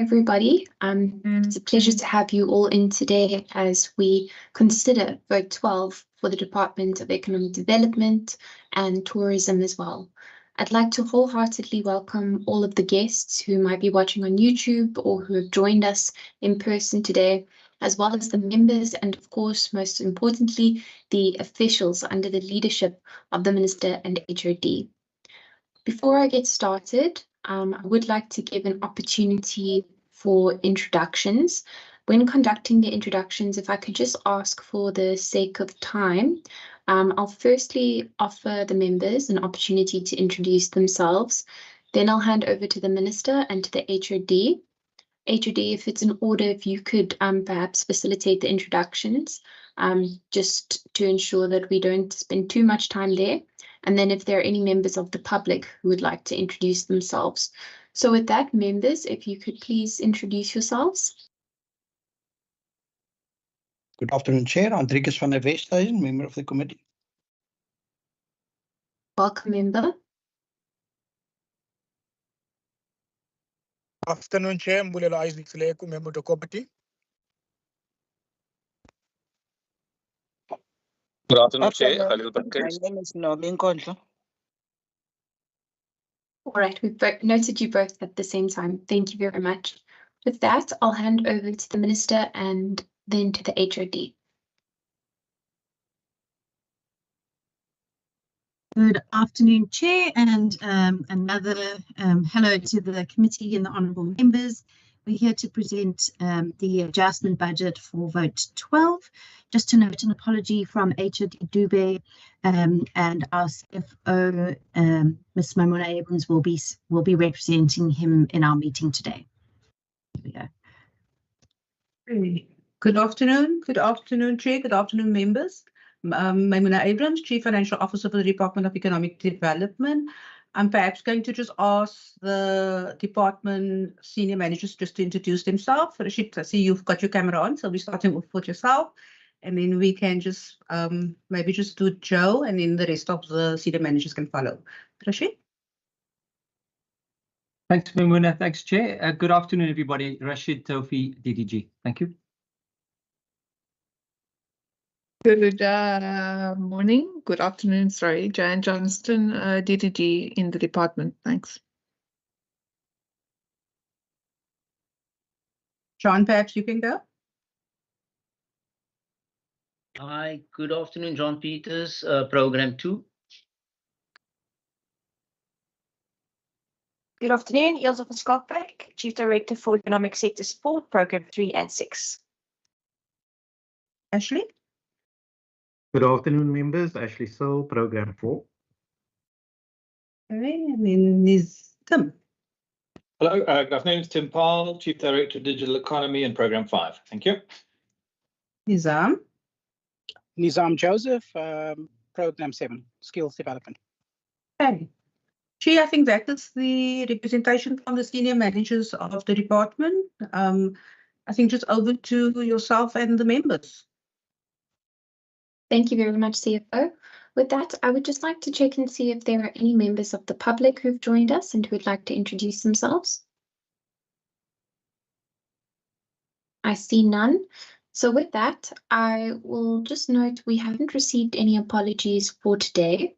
everybody. It's a pleasure to have you all in today as we consider Vote 12 for the Department of Economic Development and Tourism as well. I'd like to wholeheartedly welcome all of the guests who might be watching on YouTube or who have joined us in person today, as well as the members and, of course, most importantly, the officials under the leadership of the Minister and HOD. Before I get started, I would like to give an opportunity for introductions. When conducting the introductions, if I could just ask for the sake of time, I'll firstly offer the members an opportunity to introduce themselves. Then I'll hand over to the Minister and to the HOD. HOD, if it's in order, if you could perhaps facilitate the introductions, just to ensure that we don't spend too much time there. And then if there are any members of the public who would like to introduce themselves. So with that, members, if you could please introduce yourselves. Good afternoon, Chair. Andrikus van der Westhuizen, member of the committee. Welcome, member. Afternoon, Chair. Mbulela Isaac Sileku, member of the committee. Good afternoon, Chair. Khalil My Pankaj. name is Nobin Kondlo. All right, we've noted you both at the same time. Thank you very much. With that, I'll hand over to the Minister and then to the HOD. Good afternoon, Chair, and another hello to the committee and the honourable members. We're here to present the adjustment budget for Vote 12. Just to note an apology from HOD Dube and our CFO, Ms. Maimuna Abrams, will be representing him in our meeting today. Here we go. Good afternoon, Chair. Good afternoon, members. Maimuna Abrams, Chief Financial Officer for the Department of Economic Development. I'm perhaps going to just ask the department senior managers just to introduce themselves. Rashid, I see you've got your camera on, so we're starting off with yourself. And then we can just maybe just do Joe, and then the rest of the senior managers can follow. Rashid? Thanks, Maimuna. Thanks, Chair. Good afternoon, everybody. Rashid Tofi, DDG. Thank you. Good morning, good afternoon, sorry, Jan Johnston, DDG in the department. Thanks. Sean, perhaps you can go. Hi, good afternoon, John Peters, Program 2. Good afternoon, Ilse van Skalkbeek, Chief Director for Economic Sector Support, Program 3 and 6. Ashley? Good afternoon, members. Ashley Searle, Program 4. Okay, and then Ms. Tim. Hello, good afternoon. It's Tim Parle, Chief Director of Digital Economy and Program 5. Thank you. Nizam. Nizam Joseph, Program 7, Skills Development. Okay. Chair, I think that is the representation from the senior managers of the department. I think just over to yourself and the members. Thank you very much, CFO. With that, I would just like to check and see if there are any members of the public who've joined us and who would like to introduce themselves. I see none. So with that, I will just note we haven't received any apologies for today.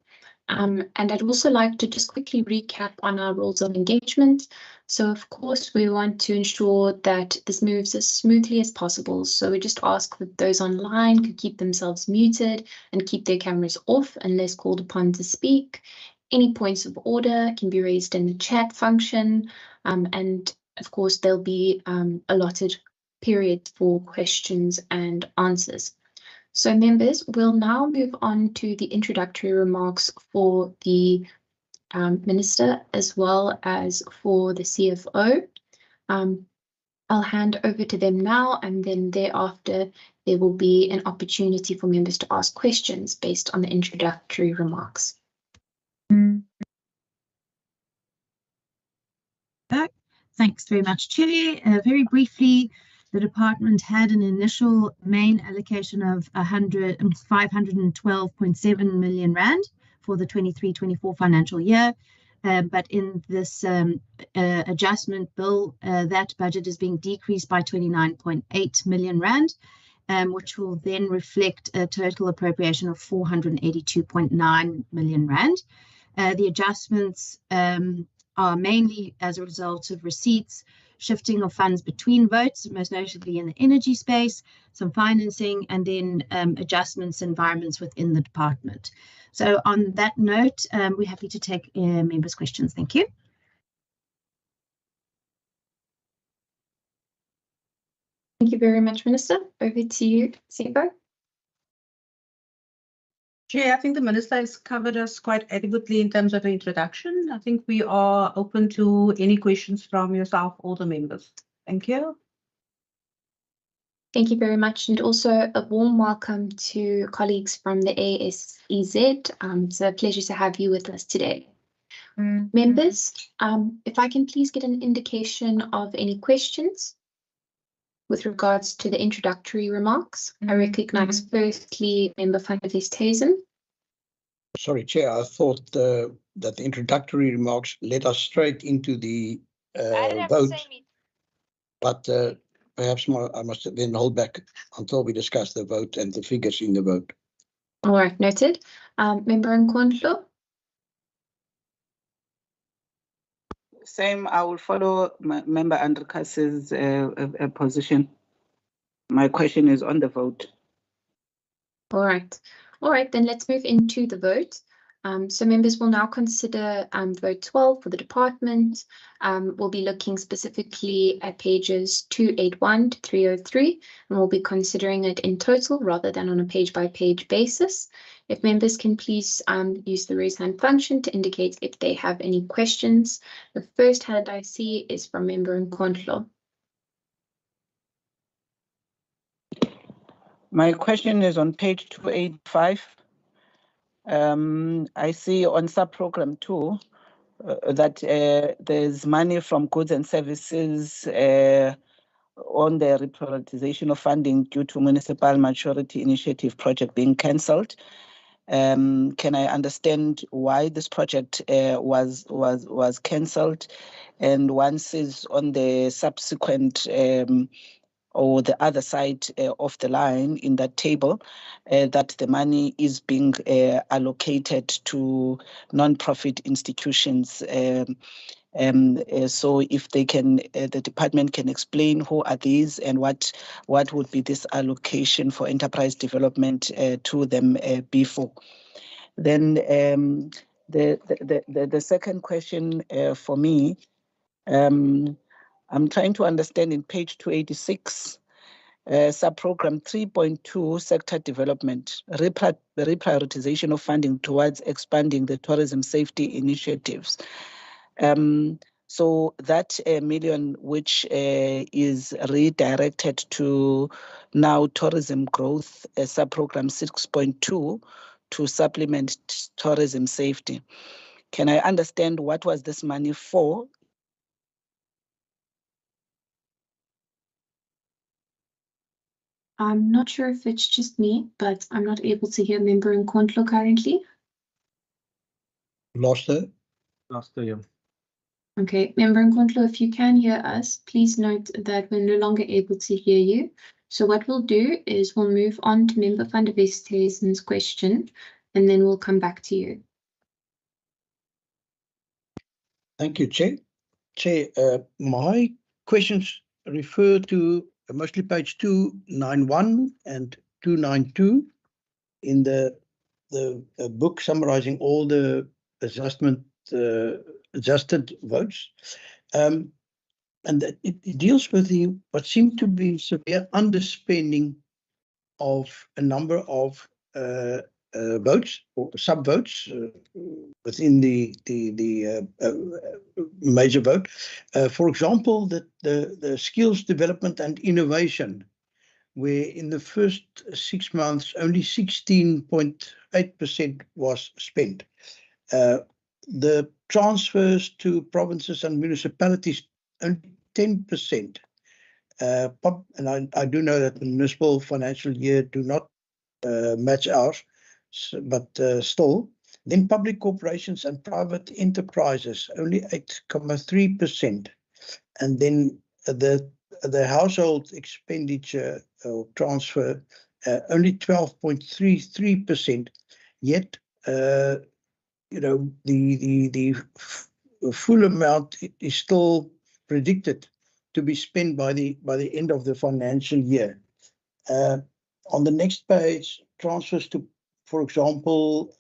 And I'd also like to just quickly recap on our rules of engagement. So of course, we want to ensure that this moves as smoothly as possible. So we just ask that those online could keep themselves muted and keep their cameras off unless called upon to speak. Any points of order can be raised in the chat function. And of course, there'll be allotted period for questions and answers. So members, we'll now move on to the introductory remarks for the Minister as well as for the CFO. I'll hand over to them now, and then thereafter there will be an opportunity for members to ask questions based on the introductory remarks. Thanks very much, Chair. Very briefly, the department had an initial main allocation of 512.7 million rand for the 23-24 financial year. But in this adjustment bill, that budget is being decreased by 29.8 million rand, which will then reflect a total appropriation of 482.9 million rand. The adjustments are mainly as a result of receipts, shifting of funds between votes, most notably in the energy space, some financing, and then adjustments environments within the department. So on that note, we're happy to take members' questions. Thank you. Thank you very much, Minister. Over to you, Sipo. Chair, I think the Minister has covered us quite adequately in terms of the introduction. I think we are open to any questions from yourself or the members. Thank you. Thank you very much, and also a warm welcome to colleagues from the ASEZ. It's a pleasure to have you with us today. Members, if I can please get an indication of any questions with regards to the introductory remarks. I recognise firstly Member van der Westhuizen. Sorry, Chair, I thought that the introductory remarks led us straight into the vote. But perhaps I must then hold back until we discuss the vote and the figures in the vote. All right, noted. Member Nkondlo. Same, I will follow Member Andrikas's position. My question is on the vote. All right, then let's move into the vote. So members will now consider vote 12 for the department. We'll be looking specifically at pages 281 to 303, and we'll be considering it in total rather than on a page-by-page basis. If members can please use the raise hand function to indicate if they have any questions. The first hand I see is from Member Nkondlo. My question is on page 285. I see on sub-program 2 that there's money from goods and services on the reprioritization of funding due to municipal maturity initiative project being cancelled. Can I understand why this project was cancelled? And once is on the subsequent or the other side of the line in that table, that the money is being allocated to non-profit institutions. So if they can, the department can explain who are these and what would be this allocation for enterprise development to them before. Then the second question for me, I'm trying to understand in page 286, sub-program 3.2, sector development, reprioritization of funding towards expanding the tourism safety initiatives. So that million which is redirected to now tourism growth, sub-program 6.2 to supplement tourism safety. Can I understand what was this money for? I'm not sure if it's just me, but I'm not able to hear Member Nkondlo currently. Lost her? Lost her, yeah. Okay, Member Nkondlo, if you can hear us, please note that we're no longer able to hear you. So what we'll do is we'll move on to Member van der Westhuizen's question, and then we'll come back to you. Thank you, Chair. Chair, my questions refer to mostly page 291 and 292 in the book summarizing all the adjusted votes. And it deals with what seemed to be severe underspending of a number of votes or sub-votes within the major vote. For example, the skills development and innovation, where in the first 6 months only 16.8% was spent. The transfers to provinces and municipalities only 10%. And I do know that the municipal financial year do not match ours, but still, Then public corporations and private enterprises, only 8.3%. And then the household expenditure or transfer, only 12.33%. Yet, you know, the full amount is still predicted to be spent by the end of the financial year. On the next page, transfers to, for example,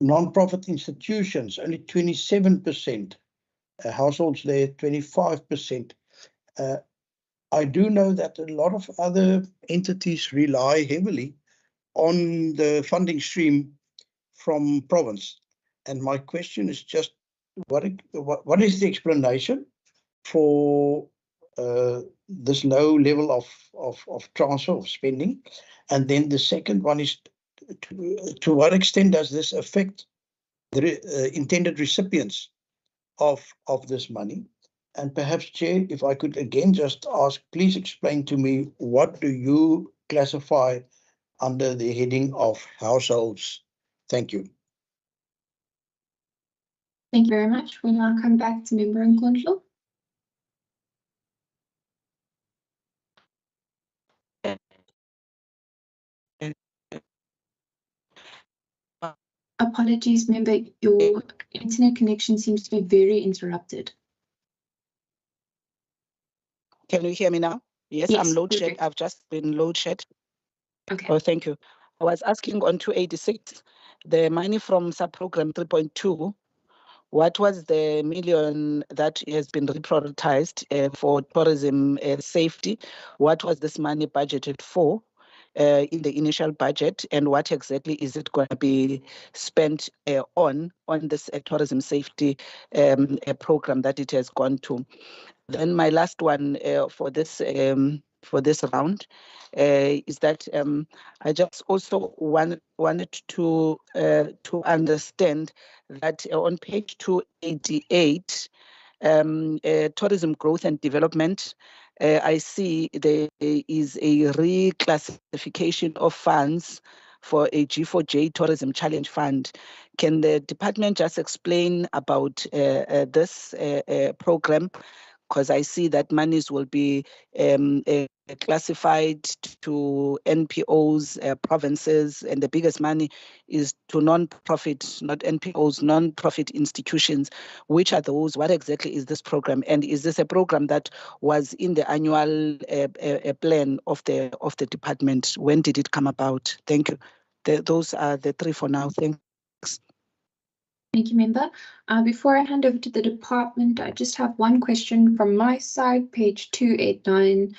non-profit institutions, only 27%. Households there, 25%. I do know that a lot of other entities rely heavily on the funding stream from province. And my question is just, what is the explanation for this low level of transfer of spending? And then the second one is, to what extent does this affect the intended recipients of this money? And perhaps, Chair, if I could again just ask, please explain to me, what do you classify under the heading of households? Thank you. Thank you very much. We'll now come back to Member Nkondlo. Apologies, Member, your internet connection seems to be very interrupted. Can you hear me now? Yes, Yes, I'm load shed. perfect. I've just been load shed. Okay. Oh, thank you. I was asking on 286, the money from sub-program 3.2, what was the million that has been reprioritized for tourism safety? What was this money budgeted for in the initial budget, and what exactly is it going to be spent on this tourism safety program that it has gone to? Then my last one for this round is that I just also wanted to understand that on page 288, tourism growth and development, I see there is a reclassification of funds for a G4J Tourism Challenge Fund. Can the department just explain about this program? Because I see that monies will be classified to NPOs, provinces, and the biggest money is to non-profit, not NPOs, non-profit institutions. Which are those? What exactly is this program? And is this a program that was in the annual plan of the department? When did it come about? Thank you. Those are the three for now. Thanks. Thank you, Member. Before I hand over to the department, I just have one question from my side, page 289.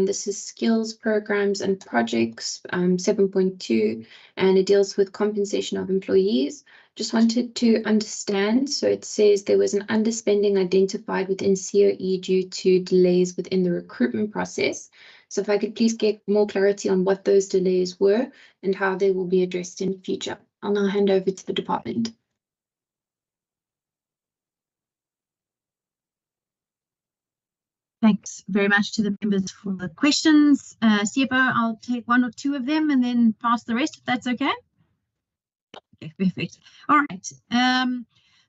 This is skills, programs and projects, 7.2, and it deals with compensation of employees. Just wanted to understand, so it says there was an underspending identified within COE due to delays within the recruitment process. So if I could please get more clarity on what those delays were and how they will be addressed in future. I'll now hand over to the department. Thanks very much to the members for the questions. CFO, I'll take one or two of them and then pass the rest, if that's okay. Okay, perfect. All right.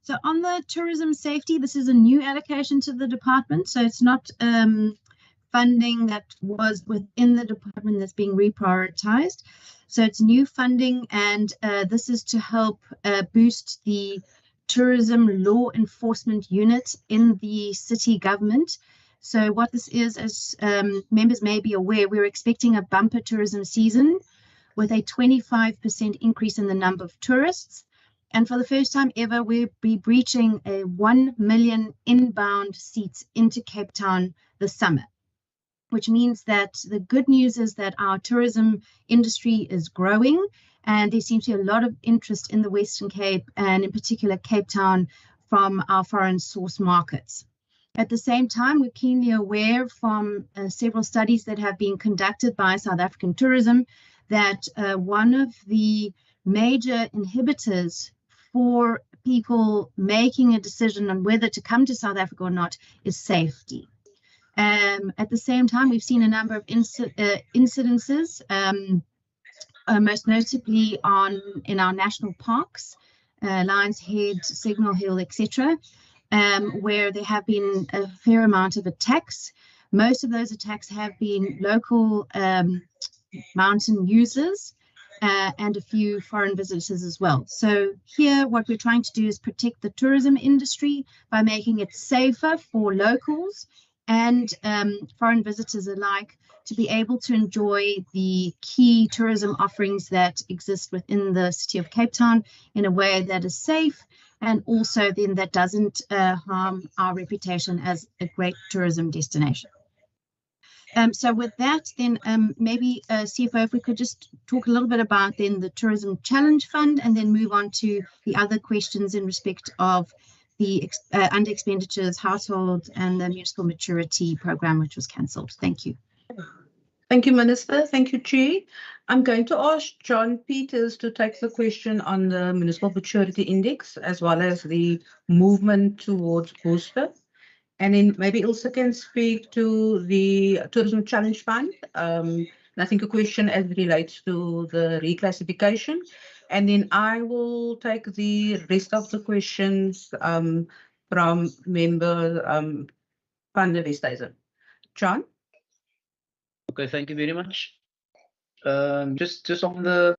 So on the tourism safety, this is a new allocation to the department. So it's not funding that was within the department that's being reprioritized. So it's new funding, and this is to help boost the tourism law enforcement unit in the city government. So what this is, as members may be aware, we're expecting a bumper tourism season with a 25% increase in the number of tourists. And for the first time ever, we'll be breaching a 1 million inbound seats into Cape Town this summer, which means that the good news is that our tourism industry is growing, and there seems to be a lot of interest in the Western Cape, and in particular Cape Town, from our foreign source markets. At the same time, we're keenly aware from several studies that have been conducted by South African tourism that one of the major inhibitors for people making a decision on whether to come to South Africa or not is safety. At the same time, we've seen a number of incidences most notably in our national parks, Lions Head, Signal Hill, etc., where there have been a fair amount of attacks. Most of those attacks have been local mountain users and a few foreign visitors as well. So here what we're trying to do is protect the tourism industry by making it safer for locals and foreign visitors alike to be able to enjoy the key tourism offerings that exist within the city of Cape Town in a way that is safe, and also then that doesn't harm our reputation as a great tourism destination. So with that, then maybe CFO, if we could just talk a little bit about then the Tourism Challenge Fund, and then move on to the other questions in respect of the under expenditures, household, and the municipal maturity program, which was cancelled. Thank you. Thank you, Minister. Thank you, Chair. I'm going to ask John Peters to take the question on the Municipal Maturity Index, as well as the movement towards booster. And then maybe also can speak to the Tourism Challenge Fund. And I think a question as it relates to the reclassification. And then I will take the rest of the questions from member Van der Westhuizen. John? Okay, thank you very much. Just on the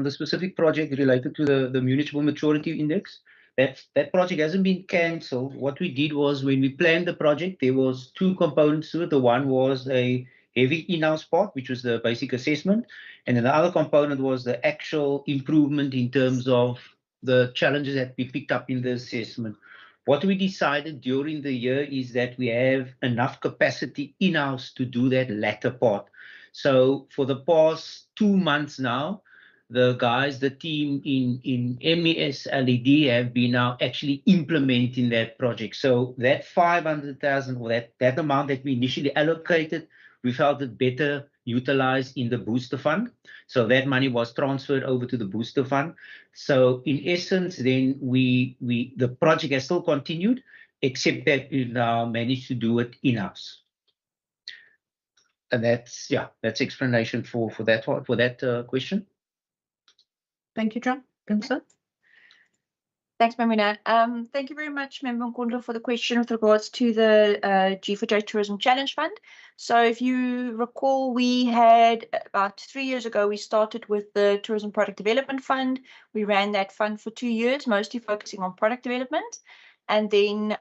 specific project related to the municipal maturity index, that project hasn't been cancelled. What we did was, when we planned the project, there was two components to it. The one was a heavy in-house part, which was the basic assessment, and then the other component was the actual improvement in terms of the challenges that we picked up in the assessment. What we decided during the year is that we have enough capacity in-house to do that latter part. So for the past 2 months now, the guys, the team in MES LED have been now actually implementing that project. So that 500,000, or that amount that we initially allocated, we felt it better utilized in the booster fund. So that money was transferred over to the booster fund. So in essence, then the project has still continued, except that we now managed to do it in-house. And that's explanation for that question. Thank you, John. Ilse? Thanks, Mamina. Thank you very much, Member Nkundla, for the question with regards to the G4J Tourism Challenge Fund. So if you recall, we had about 3 years ago, we started with the Tourism Product Development Fund. We ran that fund for 2 years, mostly focusing on product development. And then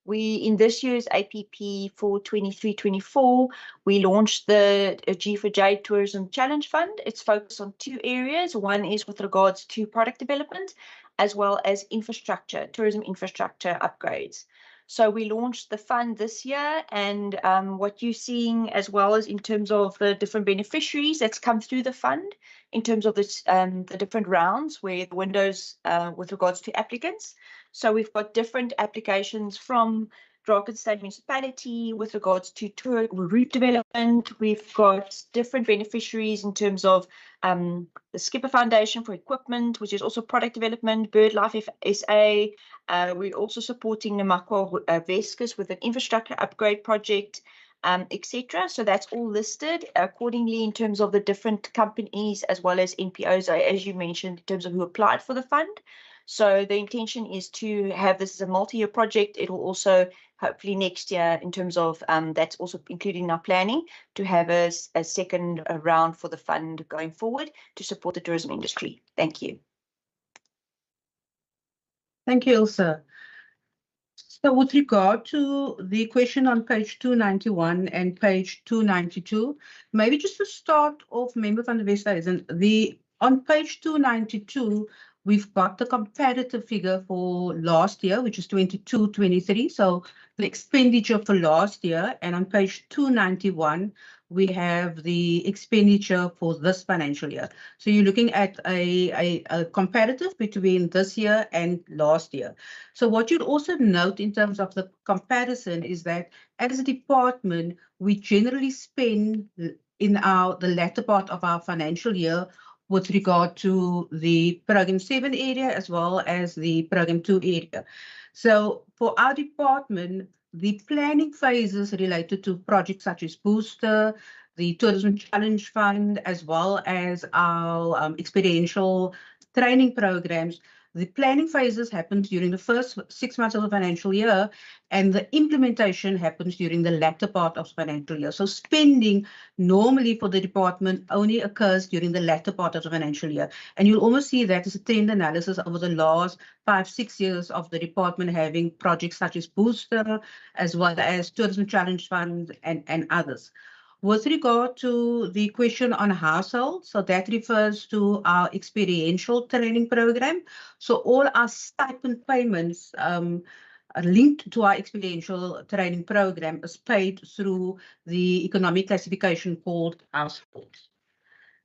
in this year's APP for 23-24, we launched the G4J Tourism Challenge Fund. It's focused on 2 areas. One is with regards to product development, as well as infrastructure, tourism infrastructure upgrades. So we launched the fund this year, and what you're seeing as well as in terms of the different beneficiaries that's come through the fund, in terms of the different rounds where the windows with regards to applicants. So we've got different applications from Drakensberg Municipality with regards to tour route development. We've got different beneficiaries in terms of the Skipper Foundation for equipment, which is also product development, BirdLife SA. We're also supporting Namakwa Vescus with an infrastructure upgrade project, etc. So that's all listed accordingly in terms of the different companies as well as NPOs, as you mentioned, in terms of who applied for the fund. So the intention is to have this as a multi-year project. It will also, hopefully next year, in terms of that's also including our planning, to have a second round for the fund going forward to support the tourism industry. Thank you. Thank you, Ilse. So with regard to the question on page 291 and page 292, maybe just to start off, Member Van der Westhuizen, on page 292, we've got the comparative figure for last year, which is 22-23. So the expenditure for last year. And on page 291, we have the expenditure for this financial year. So you're looking at a comparative between this year and last year. So what you'd also note in terms of the comparison is that as a department, we generally spend in the latter part of our financial year with regard to the Program 7 area as well as the Program 2 area. So for our department, the planning phases related to projects such as Booster, the Tourism Challenge Fund, as well as our experiential training programs. The planning phases happens during the first 6 months of the financial year, and the implementation happens during the latter part of the financial year. So spending normally for the department only occurs during the latter part of the financial year. And you'll almost see that as a trend analysis over the last 5-6 years of the department having projects such as Booster, as well as Tourism Challenge Fund and others. With regard to the question on households, so that refers to our experiential training program. So all our stipend payments are linked to our experiential training program is paid through the economic classification called households.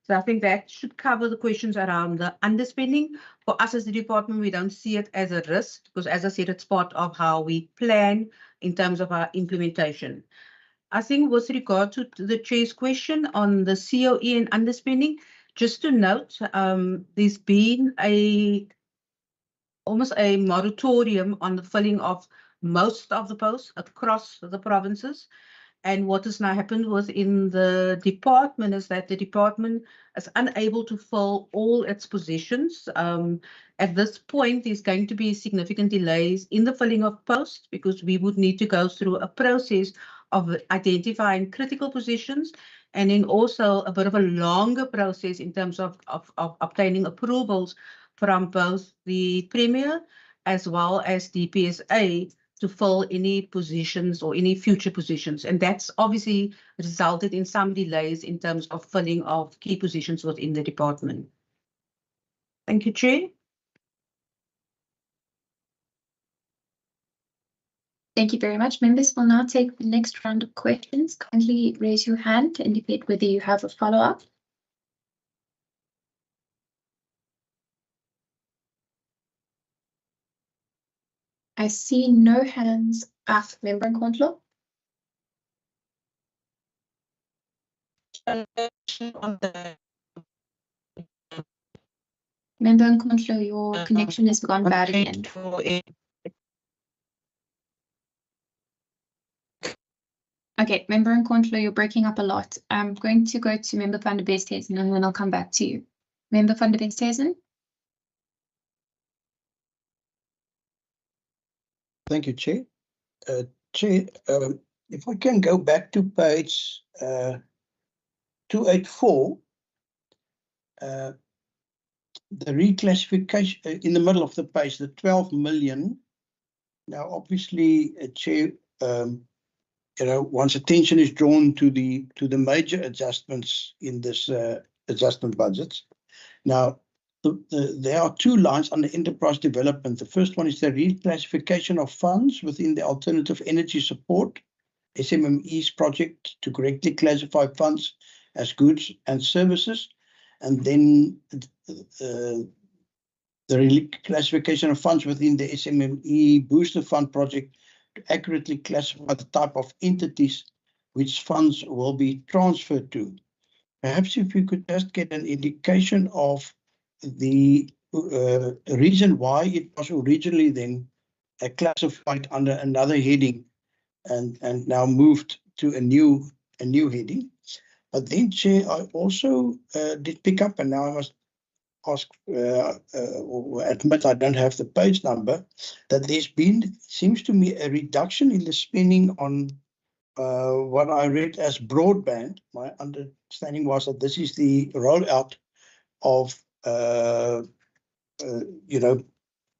So I think that should cover the questions around the underspending. For us as the department, we don't see it as a risk because, as I said, it's part of how we plan in terms of our implementation. I think with regard to the chair's question on the COE and underspending, just to note, there's been almost a moratorium on the filling of most of the posts across the provinces. And what has now happened within the department is that the department is unable to fill all its positions. At this point, there's going to be significant delays in the filling of posts because we would need to go through a process of identifying critical positions and then also a bit of a longer process in terms of obtaining approvals from both the Premier as well as the PSA to fill any positions or any future positions. And that's obviously resulted in some delays in terms of filling of key positions within the department. Thank you, Chair. Thank you very much. Members will now take the next round of questions. Kindly raise your hand to indicate whether you have a follow-up. I see no hands up. Member Nkondlo? Member Nkondlo, your connection has gone bad again. Okay, Member Nkondlo, you're breaking up a lot. I'm going to go to Member van der Westhuizen and then I'll come back to you. Member van der Westhuizen? Thank you, Chair. Chair, if I can go back to page 284, the reclassification in the middle of the page, the 12 million. Now, obviously, Chair, one's attention is drawn to the major adjustments in this adjustment budgets. Now, there are two lines under enterprise development. The first one is the reclassification of funds within the alternative energy support SMME's project to correctly classify funds as goods and services, and then the reclassification of funds within the SMME Booster Fund project to accurately classify the type of entities which funds will be transferred to. Perhaps if you could just get an indication of the reason why it was originally then classified under another heading and now moved to a new heading. But then, Chair, I also did pick up, and now I must ask or admit I don't have the page number, that there's been, seems to me, a reduction in the spending on what I read as broadband. My understanding was that this is the rollout of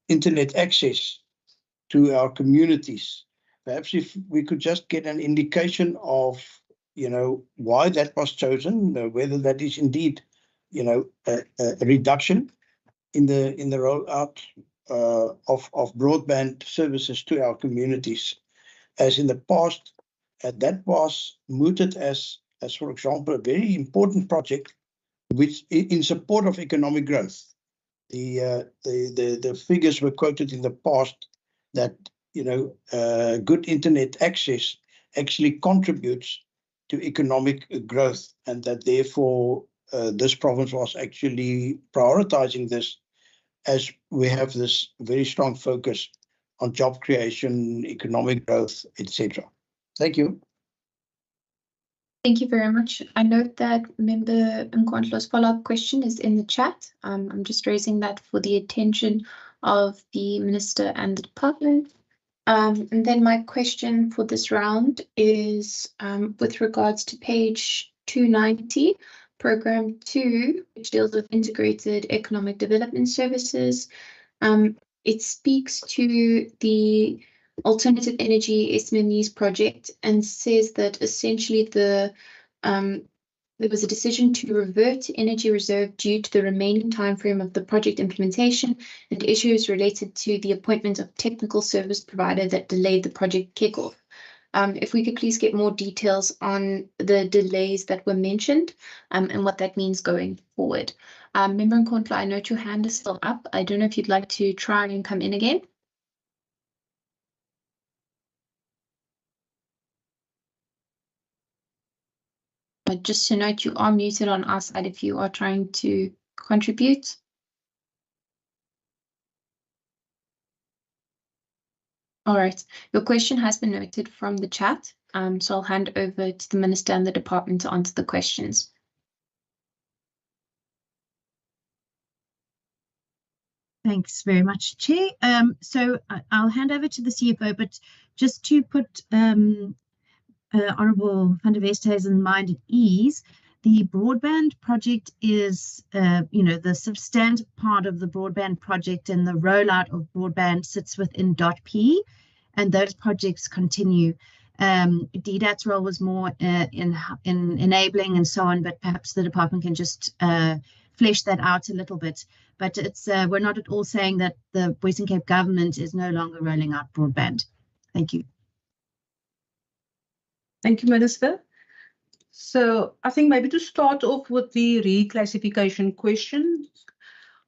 internet access to our communities. Perhaps if we could just get an indication of why that was chosen, whether that is indeed a reduction in the rollout of broadband services to our communities, as in the past that was mooted as for example a very important project which in support of economic growth. The figures were quoted in the past that good internet access actually contributes to economic growth, and that therefore this province was actually prioritizing this, as we have this very strong focus on job creation, economic growth, etc. Thank you. Thank you very much. I note that Member Nkondlo's follow-up question is in the chat. I'm just raising that for the attention of the Minister and the Department. And then my question for this round is with regards to page 290, Program 2, which deals with integrated economic development services. It speaks to the alternative energy SMMEs project and says that essentially there was a decision to revert to energy reserve due to the remaining timeframe of the project implementation and issues related to the appointment of technical service provider that delayed the project kickoff. If we could please get more details on the delays that were mentioned and what that means going forward. Member Nkondlo, I note your hand is still up. I don't know if you'd like to try and come in again. But just to note, you are muted on our side if you are trying to contribute. All right, your question has been noted from the chat. So I'll hand over to the Minister and the Department to answer the questions. Thanks very much, Chair. So I'll hand over to the CFO, but just to put Honourable van der Westhuizen mind at ease, the broadband project is, the substantive part of the broadband project, and the rollout of broadband sits within .P, and those projects continue. DDAT's role was more in enabling and so on, but perhaps the department can just flesh that out a little bit. But it's we're not at all saying that the Western Cape government is no longer rolling out broadband. Thank you. Thank you, Minister. So I think maybe to start off with the reclassification question,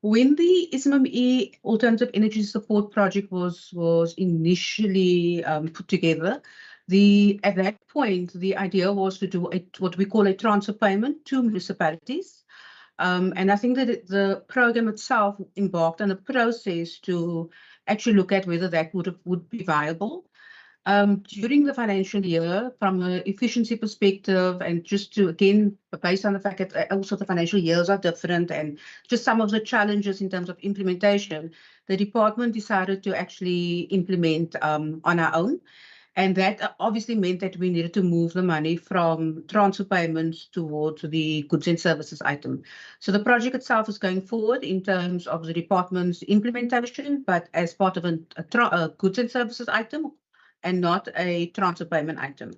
when the SMME Alternative Energy Support Project was initially put together, at that point, the idea was to do what we call a transfer payment to municipalities. And I think that the program itself embarked on a process to actually look at whether that would be viable. During the financial year, from an efficiency perspective, and just to, again, based on the fact that also the financial years are different and just some of the challenges in terms of implementation, the department decided to actually implement on our own. And that obviously meant that we needed to move the money from transfer payments towards the goods and services item. So the project itself is going forward in terms of the department's implementation, but as part of a goods and services item and not a transfer payment item.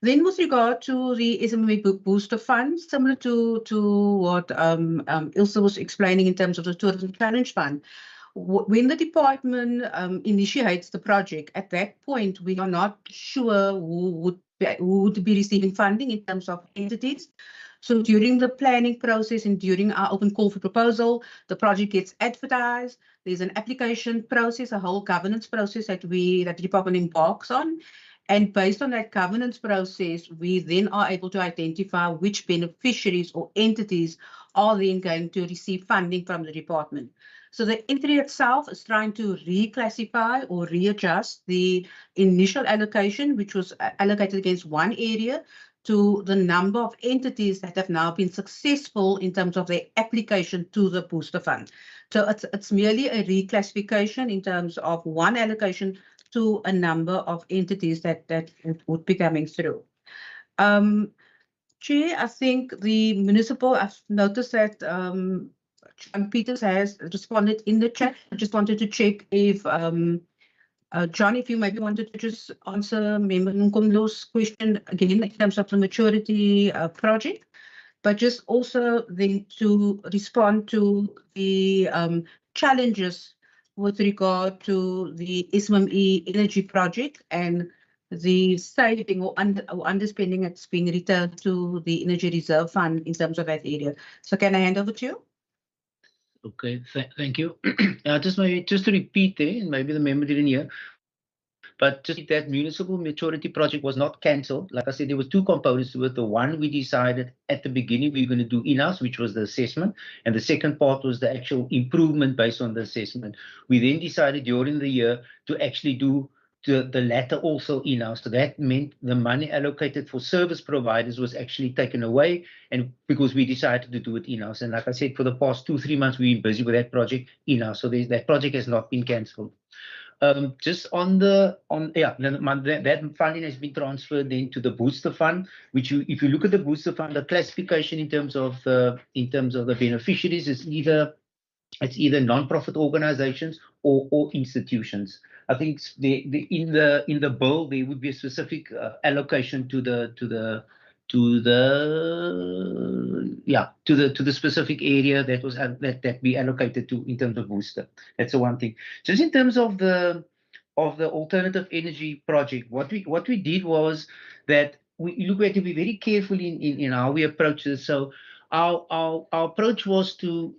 Then with regard to the SMME Booster Fund, similar to what Ilse was explaining in terms of the Tourism Challenge Fund, when the department initiates the project, at that point, we are not sure who would be receiving funding in terms of entities. So during the planning process and during our open call for proposal, the project gets advertised. There's an application process, a whole governance process that the department embarks on. And based on that governance process, we then are able to identify which beneficiaries or entities are then going to receive funding from the department. So the entity itself is trying to reclassify or readjust the initial allocation, which was allocated against one area, to the number of entities that have now been successful in terms of their application to the booster fund. So it's merely a reclassification in terms of one allocation to a number of entities that would be coming through. Chair, I think the municipal, I've noticed that John Peters has responded in the chat. I just wanted to check if, John, if you maybe wanted to just answer Member Nkondlo's question again in terms of the maturity project, but just also then to respond to the challenges with regard to the SMME energy project and the saving or underspending that's being returned to the Energy Reserve Fund in terms of that area. So can I hand over to you? Okay, thank you. Just to repeat there, and maybe the member didn't hear, but just that municipal maturity project was not cancelled. Like I said, there were two components to it. The one we decided at the beginning we were going to do in-house, which was the assessment, and the second part was the actual improvement based on the assessment. We then decided during the year to actually do the latter also in-house. So that meant the money allocated for service providers was actually taken away, and because we decided to do it in-house. And like I said, for the past 2-3 months, we've been busy with that project in-house. So that project has not been cancelled. Just that funding has been transferred then to the booster fund, which if you look at the booster fund, the classification in terms of the beneficiaries is either non-profit organizations or institutions. I think in the bill there would be a specific allocation to the specific area that was that we allocated to in terms of booster. That's the one thing. Just in terms of the alternative energy project, what we did was that we had to be very careful in how we approach this. So our approach was to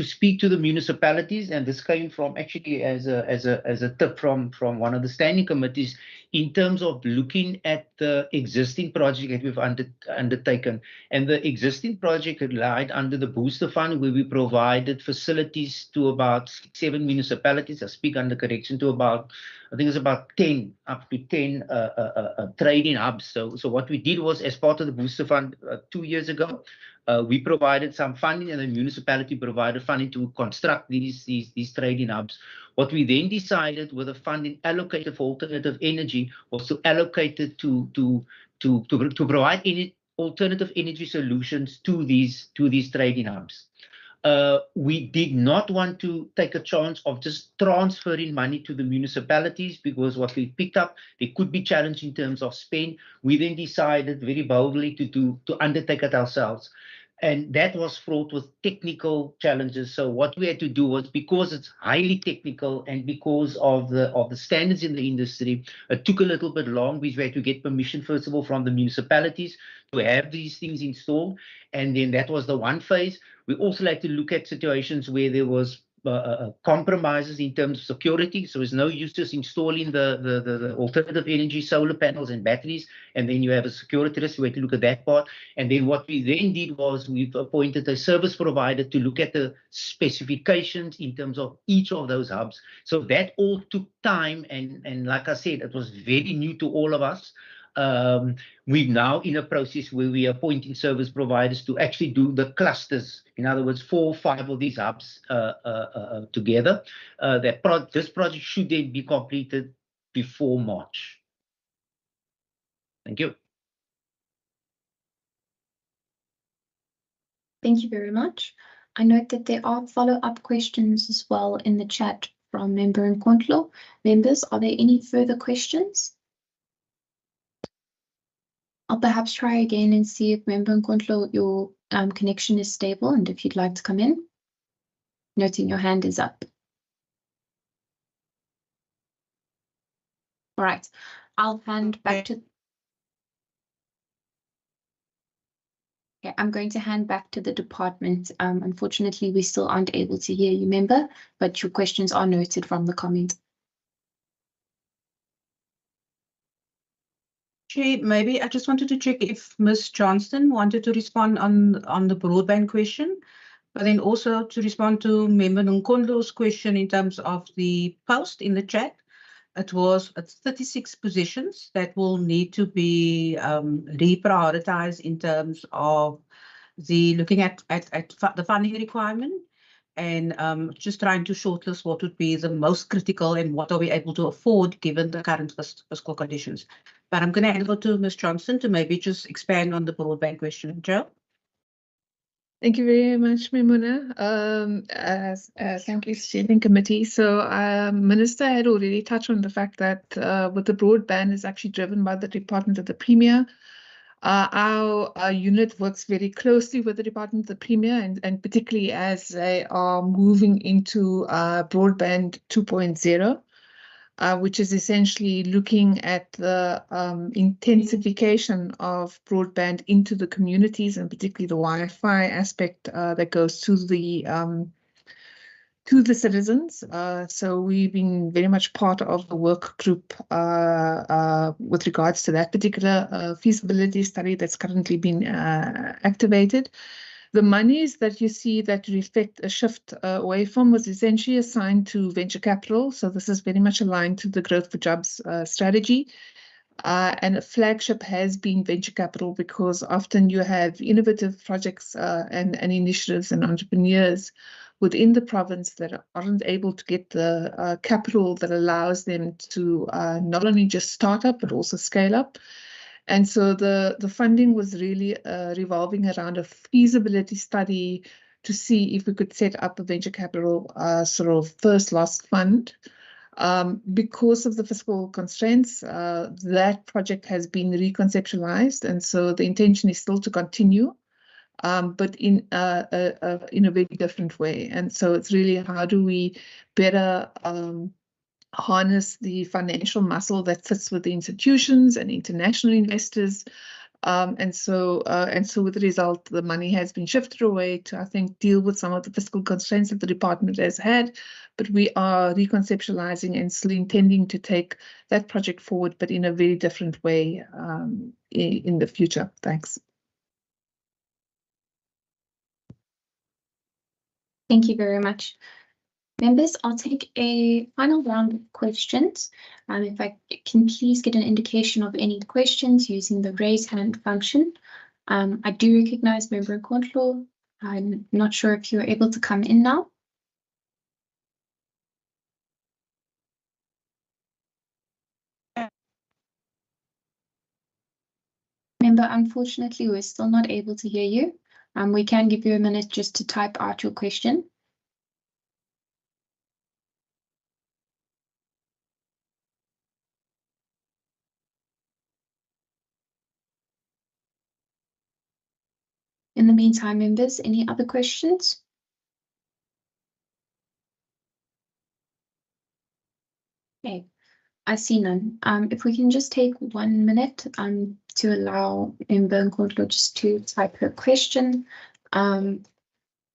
speak to the municipalities, and this came from actually as a tip from one of the standing committees in terms of looking at the existing project that we've undertaken. And the existing project relied under the booster fund, where we provided facilities to about 7 municipalities. I speak under correction, to about, I think it's about 10 trading hubs. So what we did was, as part of the booster fund 2 years ago, we provided some funding, and the municipality provided funding to construct these trading hubs. What we then decided with the funding allocated for alternative energy was to allocate it to provide any alternative energy solutions to these trading hubs. We did not want to take a chance of just transferring money to the municipalities, because what we picked up, there could be challenge in terms of spend. We then decided very boldly to undertake it ourselves. And that was fraught with technical challenges. So what we had to do was, because it's highly technical and because of the standards in the industry, it took a little bit long. We had to get permission, first of all, from the municipalities to have these things installed. And then that was the one phase. We also like to look at situations where there was compromises in terms of security. So there's no use just installing the alternative energy solar panels and batteries, and then you have a security risk. We had to look at that part. And then what we then did was, we've appointed a service provider to look at the specifications in terms of each of those hubs. So that all took time, and like I said, it was very new to all of us. We're now in a process where we are appointing service providers to actually do the clusters. In other words, 4 or 5 of these hubs together. This project should then be completed before March. Thank you. Thank you very much. I note that there are follow-up questions as well in the chat from Member Nkondlo. Members, are there any further questions? I'll perhaps try again and see if Member Nkondlo, your connection is stable, and if you'd like to come in. Noting your hand is up. All right, I'll hand back to... Okay, I'm going to hand back to the department. Unfortunately, we still aren't able to hear you, Member, but your questions are noted from the comment. Chair, maybe I just wanted to check if Ms. Johnston wanted to respond on the broadband question, but then also to respond to Member Nkondlo's question in terms of the post in the chat. It's 36 positions that will need to be reprioritized in terms of looking at the funding requirement, and just trying to shortlist what would be the most critical and what are we able to afford given the current fiscal conditions. But I'm going to hand over to Ms. Johnston to maybe just expand on the broadband question. Joe? Thank you very much, Memuna. Thank you, Steering Committee. So Minister had already touched on the fact that with the broadband is actually driven by the Department of the Premier. Our unit works very closely with the Department of the Premier, and particularly as they are moving into broadband 2.0. Which is essentially looking at the intensification of broadband into the communities, and particularly the Wi-Fi aspect that goes to the citizens. So we've been very much part of the work group with regards to that particular feasibility study that's currently been activated. The monies that you see that reflect a shift away from was essentially assigned to venture capital. So this is very much aligned to the Growth for Jobs strategy. And a flagship has been venture capital because often you have innovative projects and initiatives and entrepreneurs within the province that aren't able to get the capital that allows them to not only just start up, but also scale up. And so the funding was really revolving around a feasibility study to see if we could set up a venture capital sort of first loss fund. Because of the fiscal constraints, that project has been reconceptualized, and so the intention is still to continue, but in a very different way. And so it's really how do we better harness the financial muscle that sits with the institutions and international investors. And so with the result, the money has been shifted away to, I think, deal with some of the fiscal constraints that the department has had. But we are reconceptualizing and still intending to take that project forward, but in a very different way in the future. Thanks. Thank you very much. Members, I'll take a final round of questions. If I can please get an indication of any questions using the raise hand function. I do recognize Member Nkondlo. I'm not sure if you're able to come in now. Member, unfortunately, we're still not able to hear you. We can give you a minute just to type out your question. In the meantime, members, any other questions? Okay, I see none. If we can just take 1 minute to allow Member Nkondlo just to type her question, and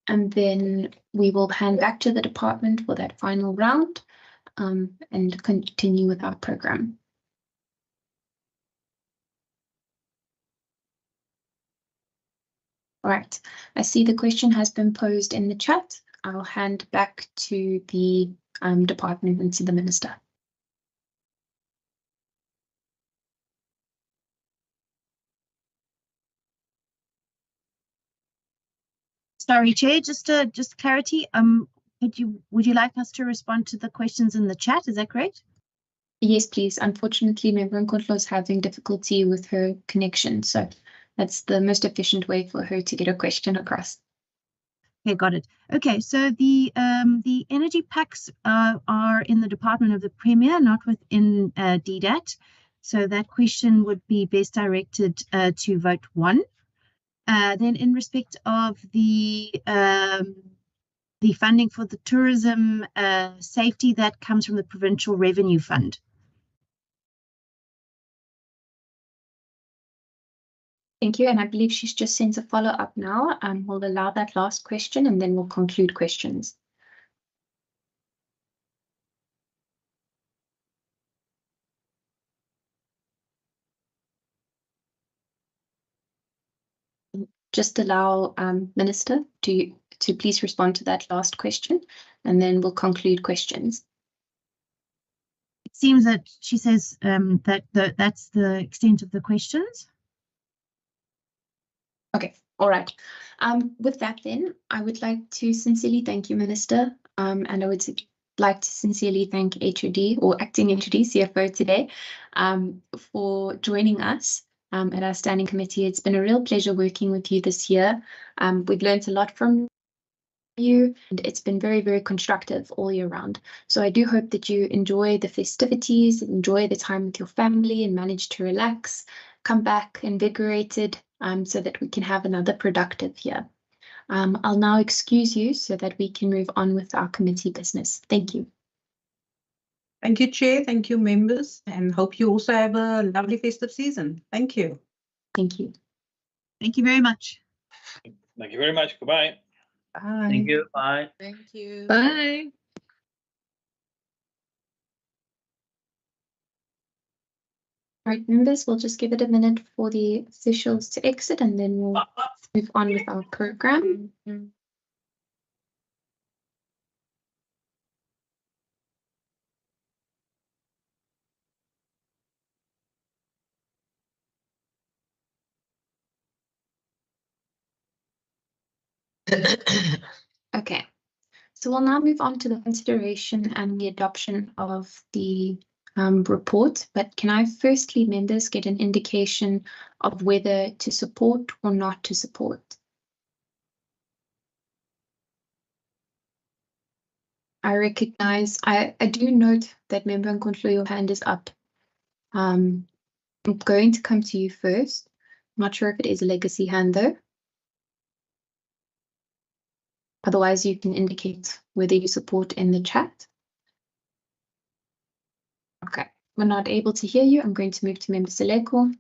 then we will hand back to the department for that final round and continue with our program. All right, I see the question has been posed in the chat. I'll hand back to the department and to the minister. Sorry, Chair, just clarity. Would you like us to respond to the questions in the chat? Is that correct? Yes, please. Unfortunately, Member Nkondlo is having difficulty with her connection, so that's the most efficient way for her to get a question across. Okay, got it. Okay, so the energy packs are in the Department of the Premier, not within DDAT. So that question would be best directed to vote 1. Then in respect of the funding for the tourism safety, that comes from the Provincial Revenue Fund. Thank you, and I believe she's just sent a follow-up now. We'll allow that last question and then we'll conclude questions. Just allow Minister to please respond to that last question, and then we'll conclude questions. It seems that she says that that's the extent of the questions. Okay, all right. With that then, I would like to sincerely thank you, Minister, and I would like to sincerely thank HOD or Acting HOD CFO today for joining us at our standing committee. It's been a real pleasure working with you this year. We've learned a lot from you, and it's been very, very constructive all year round. So I do hope that you enjoy the festivities, enjoy the time with your family, and manage to relax, come back invigorated, so that we can have another productive year. I'll now excuse you so that we can move on with our committee business. Thank you. Thank you, Chair. Thank you, members, and hope you also have a lovely festive season. Thank you. Thank you. Thank you very much. Thank you very much. Goodbye. Bye. Thank you. Bye. Thank you. Bye. All right, members, we'll just give it a minute for the officials to exit and then we'll Move on with our program. Okay, so we'll now move on to the consideration and the adoption of the report. But can I firstly, members, get an indication of whether to support or not to support? I recognize, I do note that Member Nkundla, your hand is up. I'm going to come to you first. I'm not sure if it is a legacy hand though. Otherwise, you can indicate whether you support in the chat. Okay, we're not able to hear you. I'm going to move to Member Seleko.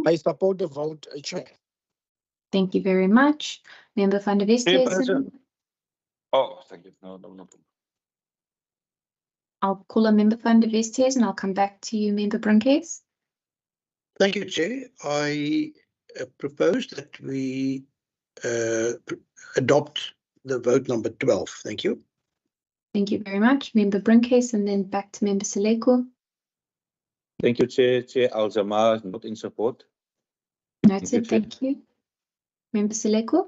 I support the vote, Chair. Thank you very much. Member van der Westhuizen. Oh, thank you. No. I'll call a Member van der Westhuizen and I'll come back to you, Member Brinkes. Thank you, Chair. I propose that we adopt the vote number 12. Thank you. Thank you very much, Member Brinkes, and then back to Member Seleko. Thank you, Chair. Chair Al-Jamaa is not in support. Noted, thank you. Member Seleko.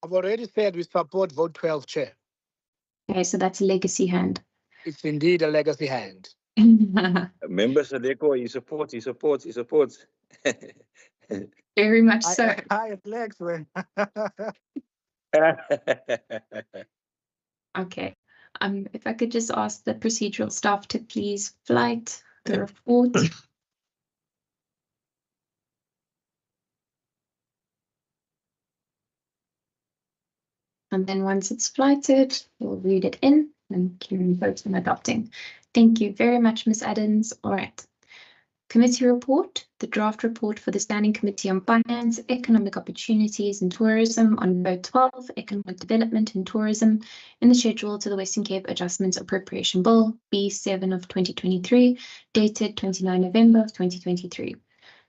I've already said we support vote 12, Chair. Okay, so that's a legacy hand. It's indeed a legacy hand. Member Sadeko, he supports. Very much so. I flex when. Okay. If I could just ask the procedural staff to please flight the report. And then once it's flighted, we'll read it in and can vote on adopting. Thank you very much, Ms. Adams. All right. Committee report, the draft report for the Standing Committee on Finance, Economic Opportunities and Tourism on Vote 12, Economic Development and Tourism, in the schedule to the Western Cape Adjustments Appropriation Bill, B7 of 2023, dated 29 November of 2023.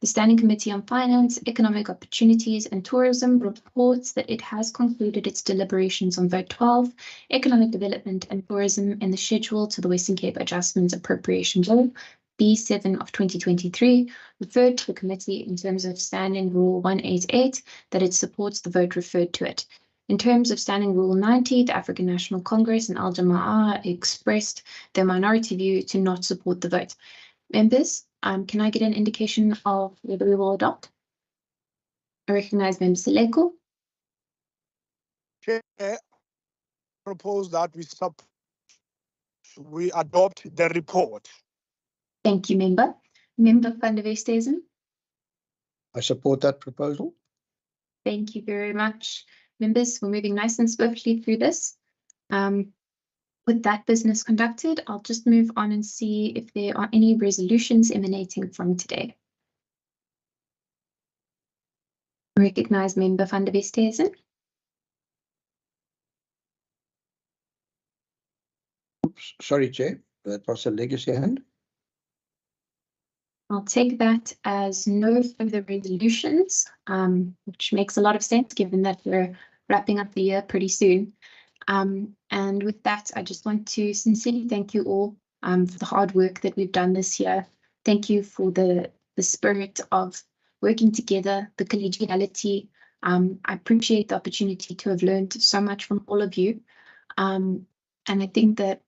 The Standing Committee on Finance, Economic Opportunities and Tourism reports that it has concluded its deliberations on Vote 12, Economic Development and Tourism, in the schedule to the Western Cape Adjustments Appropriation Bill, B7 of 2023, referred to the committee in terms of Standing Rule 188, that it supports the vote referred to it. In terms of Standing Rule 90, the African National Congress and Al-Jamaa expressed their minority view to not support the vote. Members, can I get an indication of whether we will adopt? I recognize Member Seleko. Chair, propose that we adopt the report. Thank you, Member. Member van der Westhuizen. I support that proposal. Thank you very much. Members, we're moving nice and swiftly through this. With that business conducted, I'll just move on and see if there are any resolutions emanating from today. Recognize Member van der Westhuizen. Oops, sorry, Chair. That was a legacy hand. I'll take that as no further resolutions, which makes a lot of sense given that we're wrapping up the year pretty soon. And with that, I just want to sincerely thank you all for the hard work that we've done this year. Thank you for the spirit of working together, the collegiality. I appreciate the opportunity to have learned so much from all of you. And I think that,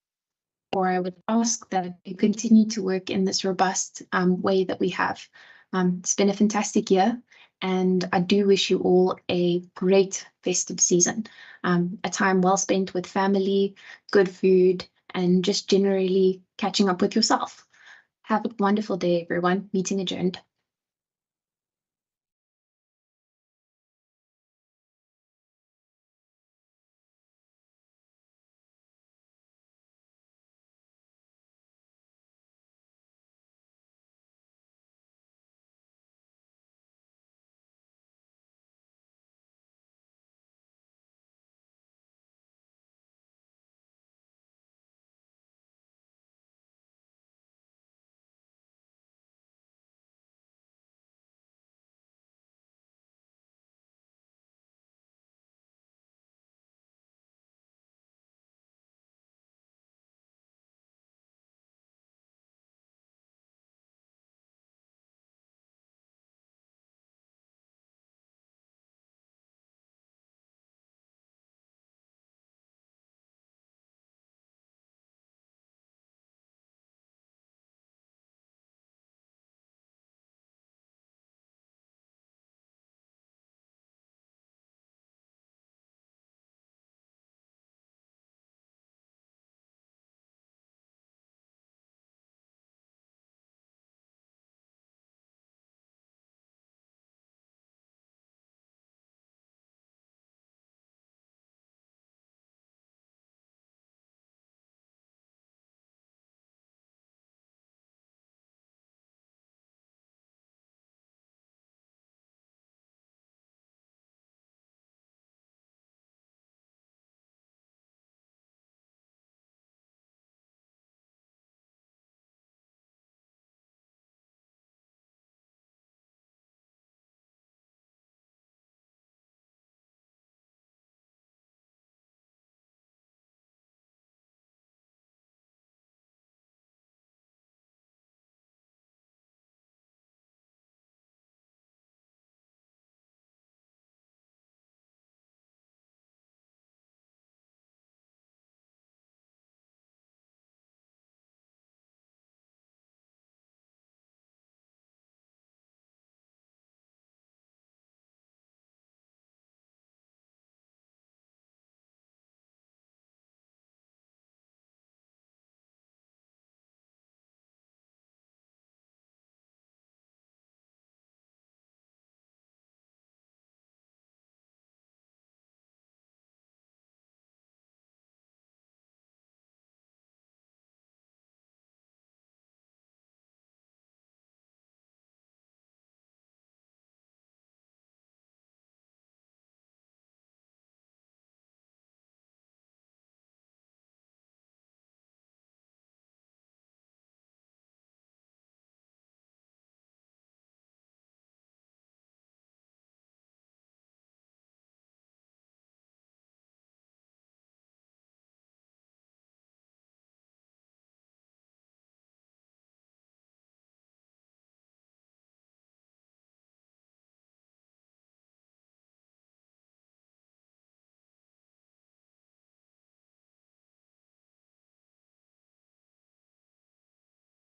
or I would ask that you continue to work in this robust way that we have. It's been a fantastic year, and I do wish you all a great festive season, a time well spent with family, good food, and just generally catching up with yourself. Have a wonderful day, everyone. Meeting adjourned.